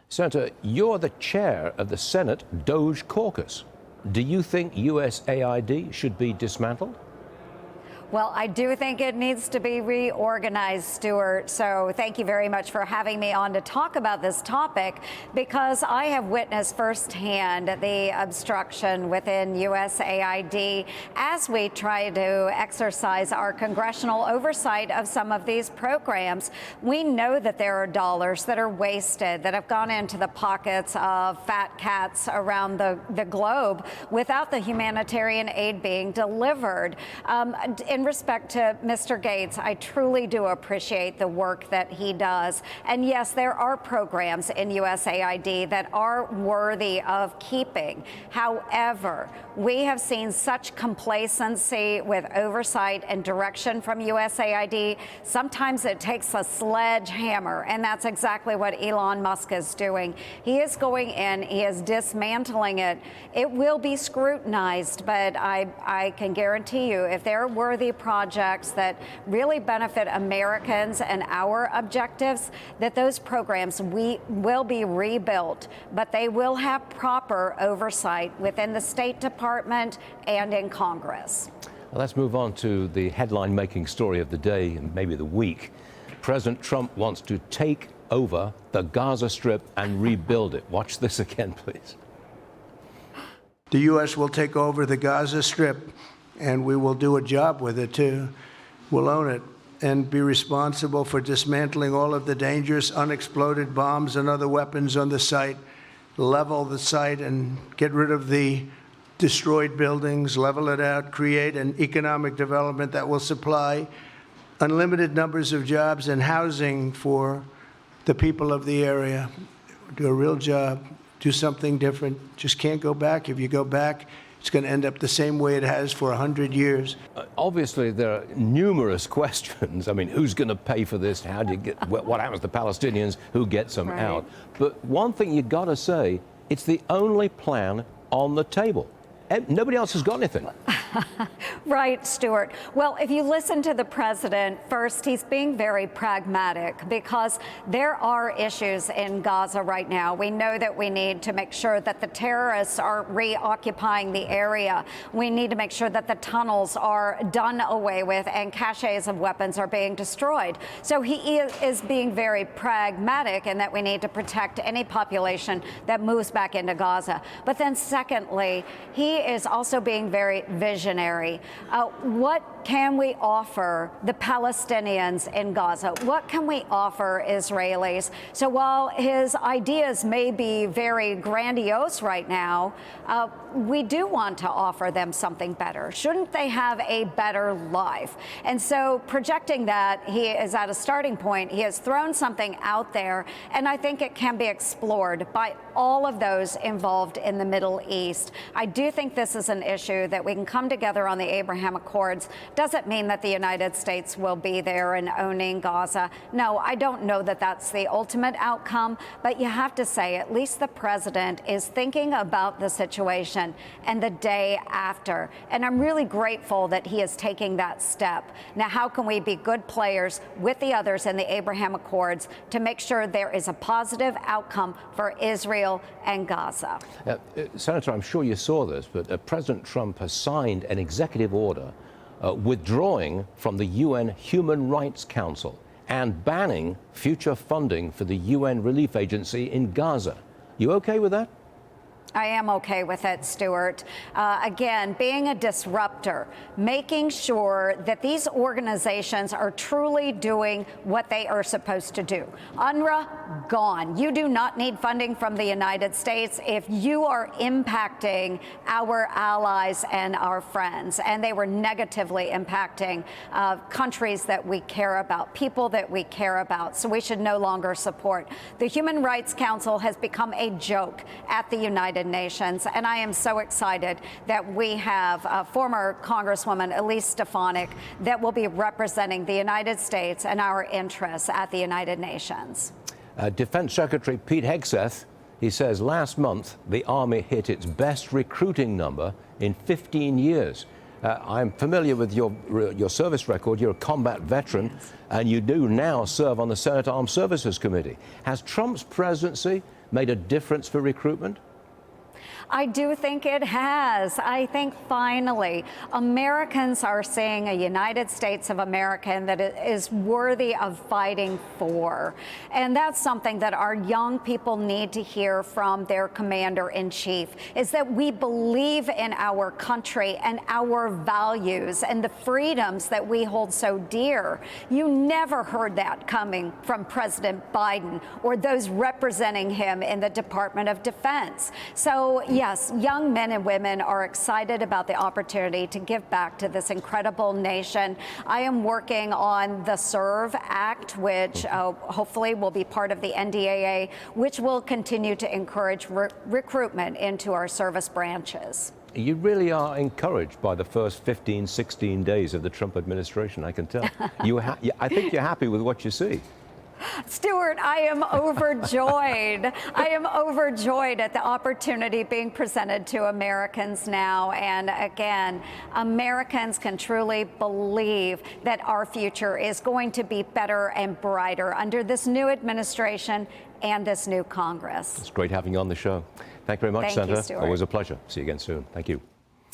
Senator, you're the chair of the Senate DOJ caucus. Do you think USAID should be dismantled? Well, I do think it needs to be reorganized, Stuart. So thank you very much for having me on to talk about this topic, because I have witnessed firsthand the obstruction within USAID as we try to exercise our congressional oversight of some of these programs. We know that there are dollars that are wasted, that have gone into the pockets of fat cats around the globe without the humanitarian aid being delivered. In respect to Mr. Gates, I truly do appreciate the work that he does. And yes, there are programs in USAID that are worthy of keeping. However, we have seen such complacency with oversight and direction from USAID. Sometimes it takes a sledgehammer, and that's exactly what Elon Musk is doing. He is going in, he is dismantling it. It will be scrutinized, but I can guarantee you, if they're worthy projects that really benefit Americans and our objectives, that those programs will be rebuilt, but they will have proper oversight within the State Department and in Congress. Well, let's move on to the headline-making story of the day and maybe the week. President Trump wants to take over the Gaza Strip and rebuild it. Watch this again, please. The U.S. will take over the Gaza Strip, and we will do a job with it, too. We'll own it and be responsible for dismantling all of the dangerous unexploded bombs and other weapons on the site, level the site and get rid of the destroyed buildings, level it out, create an economic development that will supply unlimited numbers of jobs and housing for the people of the area. Do a real job, do something different. Just can't go back. If you go back, it's going to end up the same way it has for 100 years. Obviously, there are numerous questions. I mean, who's going to pay for this? How do you get? What happens to the Palestinians? Who gets them out? But one thing you got to say, it's the only plan on the table. Nobody else has got anything. Right, Stuart. Well, if you listen to the president, first, he's being very pragmatic because there are issues in Gaza right now. We know that we need to make sure that the terrorists are reoccupying the area. We need to make sure that the tunnels are done away with and caches of weapons are being destroyed. So he is being very pragmatic in that we need to protect any population that moves back into Gaza. But then secondly, he is also being very visionary. What can we offer the Palestinians in Gaza? What can we offer Israelis? So while his ideas may be very grandiose right now, we do want to offer them something better. Shouldn't they have a better life? And so projecting that, he is at a starting point. He has thrown something out there, and I think it can be explored by all of those involved in the Middle East. I do think this is an issue that we can come together on the Abraham Accords. Doesn't mean that the United States will be there and owning Gaza. No, I don't know that that's the ultimate outcome, but you have to say at least the president is thinking about the situation and the day after. And I'm really grateful that he is taking that step. Now, how can we be good players with the others in the Abraham Accords to make sure there is a positive outcome for Israel and Gaza? Senator, I'm sure you saw this, but President Trump has signed an executive order withdrawing from the UN Human Rights Council and banning future funding for the UN Relief Agency in Gaza. You okay with that? I am okay with it, Stuart. Again, being a disruptor, making sure that these organizations are truly doing what they are supposed to do. UNRWA, gone. You do not need funding from the United States if you are impacting our allies and our friends. And they were negatively impacting countries that we care about, people that we care about. So we should no longer support. The Human Rights Council has become a joke at the United Nations, and I am so excited that we have former Congresswoman Elise Stefanik that will be representing the United States and our interests at the United Nations. Defense Secretary Pete Hegseth, he says last month the Army hit its best recruiting number in 15 years. I'm familiar with your service record. You're a combat veteran, and you do now serve on the Senate Armed Services Committee. Has Trump's presidency made a difference for recruitment? I do think it has. I think finally Americans are seeing a United States of America that is worthy of fighting for. And that's something that our young people need to hear from their commander-in-chief, is that we believe in our country and our values and the freedoms that we hold so dear. You never heard that coming from President Biden or those representing him in the Department of Defense. So, yes, young men and women are excited about the opportunity to give back to this incredible nation. I am working on the SERVE Act, which hopefully will be part of the NDAA, which will continue to encourage recruitment into our service branches. You really are encouraged by the first 15, 16 days of the Trump administration, I can tell. I think you're happy with what you see. Stuart, I am overjoyed. I am overjoyed at the opportunity being presented to Americans now. And again, Americans can truly believe that our future is going to be better and brighter under this new administration and this new Congress. It's great having you on the show. Thank you very much, Thank Senator. you, Stuart. Always a pleasure. See you again soon. Thank you.